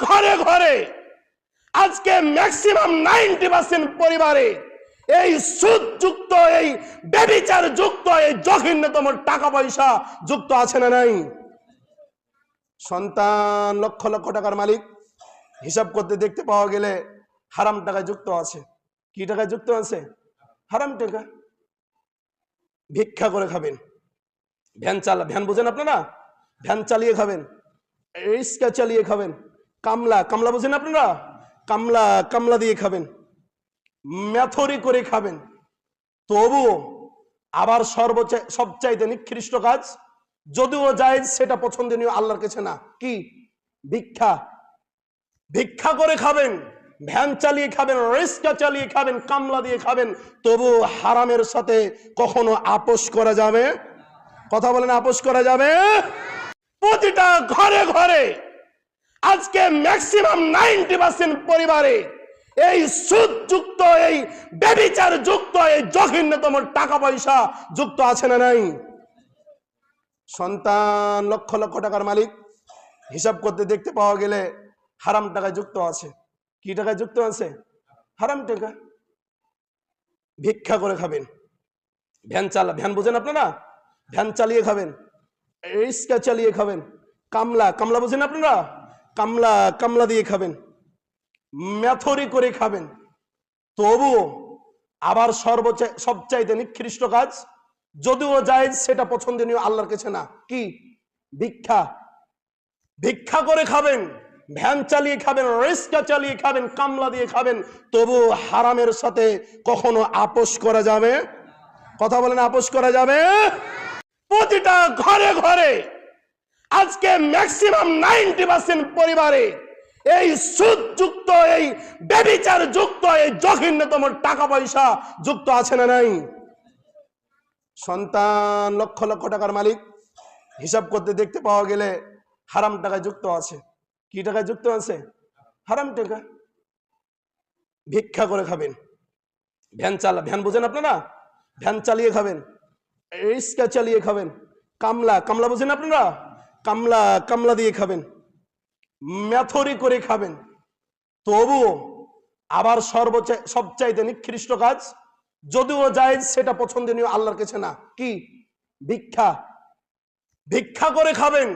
ঘরে ঘরে আজকে ম্যাক্সিমাম 90% পরিবারে এই সুদযুক্ত, এই ব্যভিচার যুক্ত, এই জঘন্যতম টাকা পয়সা যুক্ত আছে না নাই? সন্তান লক্ষ লক্ষ টাকার মালিক, হিসাব করতে দেখতে পাওয়া গেলে হারাম টাকায় যুক্ত আছে। কি টাকায় যুক্ত আছে? হারাম টাকা। ভিক্ষা করে খাবেন, ভ্যান বুঝেন আপনারা? ভ্যান চালিয়ে খাবেন, রিক্সা চালিয়ে খাবেন, কামলা বুঝেন আপনারা? কামলা দিয়ে খাবেন, ম্যাথরি করে খাবেন, তবুও আবার সবচাইতে নিকৃষ্ট কাজ, যদিও জায়েজ, সেটা পছন্দনীয় আল্লাহর কাছে না। কি? ভিক্ষা করে খাবেন, ভ্যান চালিয়ে খাবেন, রিক্সা চালিয়ে খাবেন, কামলা দিয়ে খাবেন, তবু হারামের সাথে কখনো আপোষ করা যাবে? কথা বলেন, আপোষ করা যাবে? প্রতিটা ঘরে ঘরে আজকে ম্যাক্সিমাম 90% পরিবারে এই সুদযুক্ত, এই ব্যভিচার যুক্ত, এই জঘন্যতম টাকা পয়সা যুক্ত আছে না নাই? সন্তান লক্ষ লক্ষ টাকার মালিক, হিসাব করতে দেখতে পাওয়া গেলে হারাম টাকায় যুক্ত আছে। কি টাকায় যুক্ত আছে? হারাম টাকা। ভিক্ষা করে খাবেন, ভ্যান বুঝেন আপনারা? ভ্যান চালিয়ে খাবেন, রিক্সা চালিয়ে খাবেন, কামলা বুঝেন আপনারা? কামলা দিয়ে খাবেন, ম্যাথরি করে খাবেন, তবুও আবার সবচাইতে নিকৃষ্ট কাজ, যদিও জায়েজ, সেটা পছন্দনীয় আল্লাহর কাছে না। কি? ভিক্ষা করে খাবেন, ভ্যান চালিয়ে খাবেন, রিক্সা চালিয়ে খাবেন, কামলা দিয়ে খাবেন, তবু হারামের সাথে কখনো আপোষ করা যাবে? কথা বলেন, আপোষ করা যাবে? প্রতিটা ঘরে ঘরে আজকে ম্যাক্সিমাম 90% পরিবারে এই সুদযুক্ত, এই ব্যভিচার যুক্ত, এই জঘন্যতম টাকা পয়সা যুক্ত আছে না নাই? সন্তান লক্ষ লক্ষ টাকার মালিক, হিসাব করতে দেখতে পাওয়া গেলে হারাম টাকায় যুক্ত আছে। কি টাকায় যুক্ত আছে? হারাম টাকা। ভিক্ষা করে খাবেন, ভ্যান বুঝেন আপনারা? ভ্যান চালিয়ে খাবেন, রিক্সা চালিয়ে খাবেন, কামলা বুঝেন আপনারা? কামলা দিয়ে খাবেন, ম্যাথরি করে খাবেন, তবুও আবার সবচাইতে নিকৃষ্ট কাজ, যদিও জায়েজ, সেটা পছন্দনীয় আল্লাহর কাছে না। কি? ভিক্ষা করে খাবেন,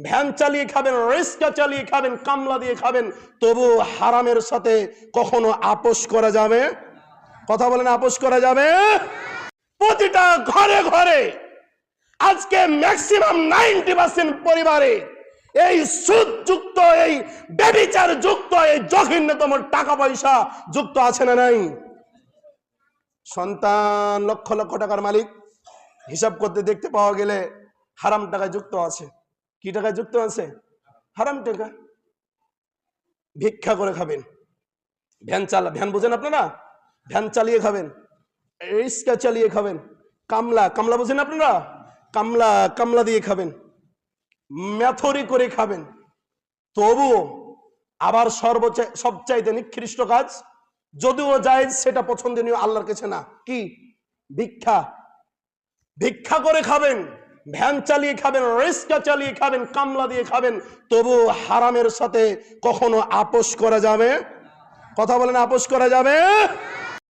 ভ্যান চালিয়ে খাবেন, রিক্সা চালিয়ে খাবেন, কামলা দিয়ে খাবেন, তবু হারামের সাথে কখনো আপোষ করা যাবে? কথা বলেন, আপোষ করা যাবে? প্রতিটা ঘরে ঘরে আজকে ম্যাক্সিমাম 90% পরিবারে এই সুদযুক্ত, এই ব্যভিচার যুক্ত, এই জঘন্যতম টাকা পয়সা যুক্ত আছে না নাই? সন্তান লক্ষ লক্ষ টাকার মালিক, হিসাব করতে দেখতে পাওয়া গেলে হারাম টাকায় যুক্ত আছে। কি টাকায় যুক্ত আছে? হারাম টাকা। ভিক্ষা করে খাবেন, ভ্যান চালিয়ে খাবেন, রিক্সা চালিয়ে খাবেন, কামলা দিয়ে খাবেন, তবু হারামের সাথে কখনো আপোষ করা যাবে? প্রতিটা ঘরে ঘরে আজকে ম্যাক্সিমাম 90% পরিবারে এই সুদযুক্ত, এই ব্যভিচার যুক্ত, এই জঘন্যতম টাকা পয়সা যুক্ত আছে না নাই? সন্তান লক্ষ লক্ষ টাকার মালিক, হিসাব করতে দেখতে পাওয়া গেলে হারাম টাকায় যুক্ত আছে। কি টাকায় যুক্ত আছে? হারাম টাকা। ভিক্ষা করে খাবেন, ভ্যান বুঝেন আপনারা? ভ্যান চালিয়ে খাবেন, রিক্সা চালিয়ে খাবেন, কামলা বুঝেন আপনারা? কামলা দিয়ে খাবেন, ম্যাথরি করে খাবেন, তবুও আবার সবচাইতে নিকৃষ্ট কাজ, যদিও জায়েজ, সেটা পছন্দনীয় আল্লাহর কাছে না। কি? ভিক্ষা করে খাবেন, ভ্যান চালিয়ে খাবেন, রিক্সা চালিয়ে খাবেন, কামলা দিয়ে খাবেন, তবু হারামের সাথে কখনো আপোষ করা যাবে? কথা বলেন, আপোষ করা যাবে?